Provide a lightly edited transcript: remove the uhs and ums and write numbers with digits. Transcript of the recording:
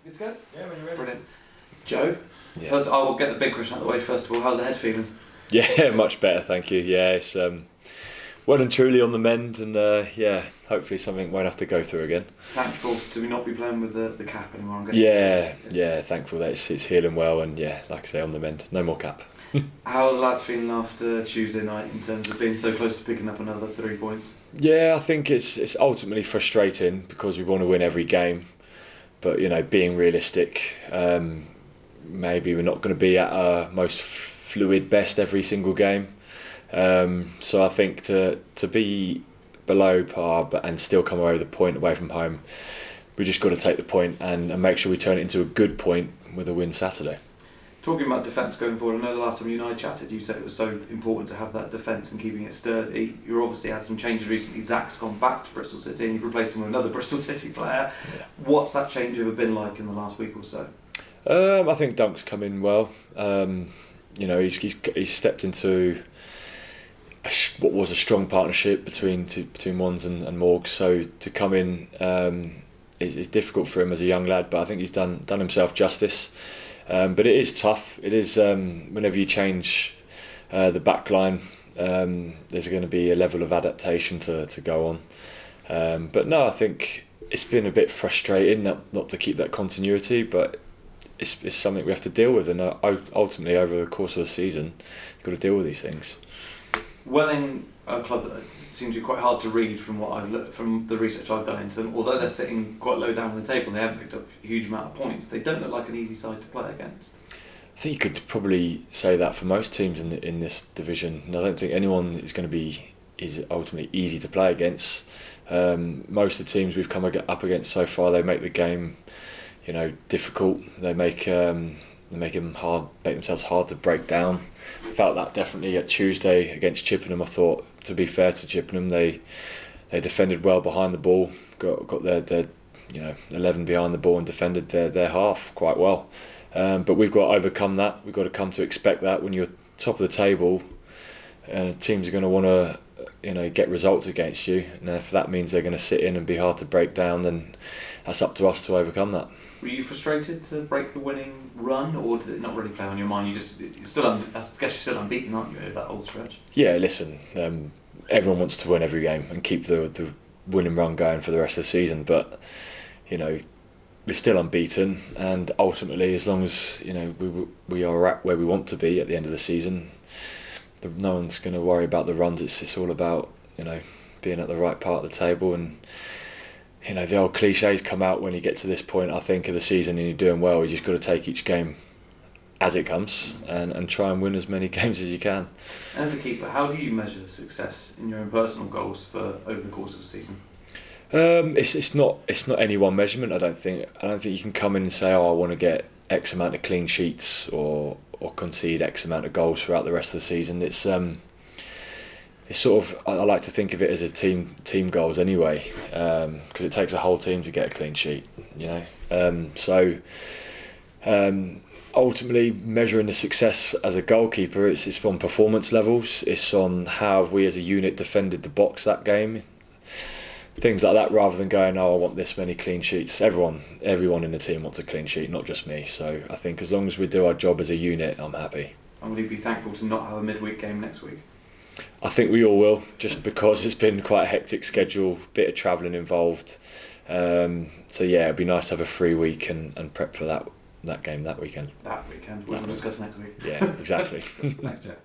Good to go? Yeah, when you're ready. Brilliant. Joe, Yeah. first I will get the big question out of the way first of all. How's the head feeling? Yeah, much better, thank you. Yeah, it's well and truly on the mend, and hopefully something won't have to go through again. Thankful to not be playing with the cap anymore, I'm guessing. Yeah, thankful that it's healing well, and like I say, on the mend. No more cap. How are the lads feeling after Tuesday night in terms of being so close to picking up another 3 points? Yeah, I think it's ultimately frustrating because we want to win every game, but being realistic, maybe we're not going to be at our most fluid best every single game. So I think to be below par and still come away with a point away from home, we just got to take the point and make sure we turn it into a good point with a win Saturday. Talking about defence going forward, I know the last time you and I chatted, you said it was so important to have that defence and keeping it sturdy. You've obviously had some changes recently. Zach's gone back to Bristol City and you've replaced him with another Bristol City player. Yeah. What's that changeover been like in the last week or so? I think Dunk's come in well. He's stepped into what was a strong partnership between Mons and Morgs. So to come in is difficult for him as a young lad, but I think he's done himself justice. But it is tough. It is whenever you change the back line, there's going to be a level of adaptation to go on. But no, I think it's been a bit frustrating not to keep that continuity, but it's something we have to deal with, and ultimately over the course of a season you've got to deal with these things. Welling, a club that seems to be quite hard to read from what I've looked from the research I've done into them. Although they're sitting quite low down on the table and they haven't picked up a huge amount of points, they don't look like an easy side to play against. I think you could probably say that for most teams in this division. I don't think anyone is ultimately easy to play against. Most of the teams we've come up against so far, they make the game, difficult. They make themselves hard to break down. Felt that definitely at Tuesday against Chippenham. I thought, to be fair to Chippenham, they defended well behind the ball, got their 11 behind the ball and defended their half quite well. But we've got to overcome that. We've got to come to expect that when you're top of the table, teams are going to want to get results against you, and if that means they're going to sit in and be hard to break down, then that's up to us to overcome that. Were you frustrated to break the winning run, or did it not really play on your mind? I guess you're still unbeaten, aren't you, over that old stretch? Yeah, listen, everyone wants to win every game and keep the winning run going for the rest of the season, but we're still unbeaten, and ultimately, as long as we are at where we want to be at the end of the season, no one's going to worry about the runs. It's all about being at the right part of the table, and the old cliches come out when you get to this point, I think, of the season and you're doing well. You just got to take each game as it comes and try and win as many games as you can. As a keeper, how do you measure success in your own personal goals over the course of a season? It's not any one measurement. I don't think you can come in and say, I want to get X amount of clean sheets or concede X amount of goals throughout the rest of the season. It's sort of, I like to think of it as a team goals anyway, because it takes a whole team to get a clean sheet, ultimately measuring the success as a goalkeeper, it's on performance levels, it's on how we as a unit defended the box that game, things like that, rather than going, I want this many clean sheets. Everyone in the team wants a clean sheet, not just me. So I think as long as we do our job as a unit, I'm happy. And will you be thankful to not have a midweek game next week? I think we all will, just because it's been quite a hectic schedule, bit of travelling involved. It'd be nice to have a free week and prep for that game that weekend. Which we'll discuss next week. Yeah, exactly. Thanks, Jeff.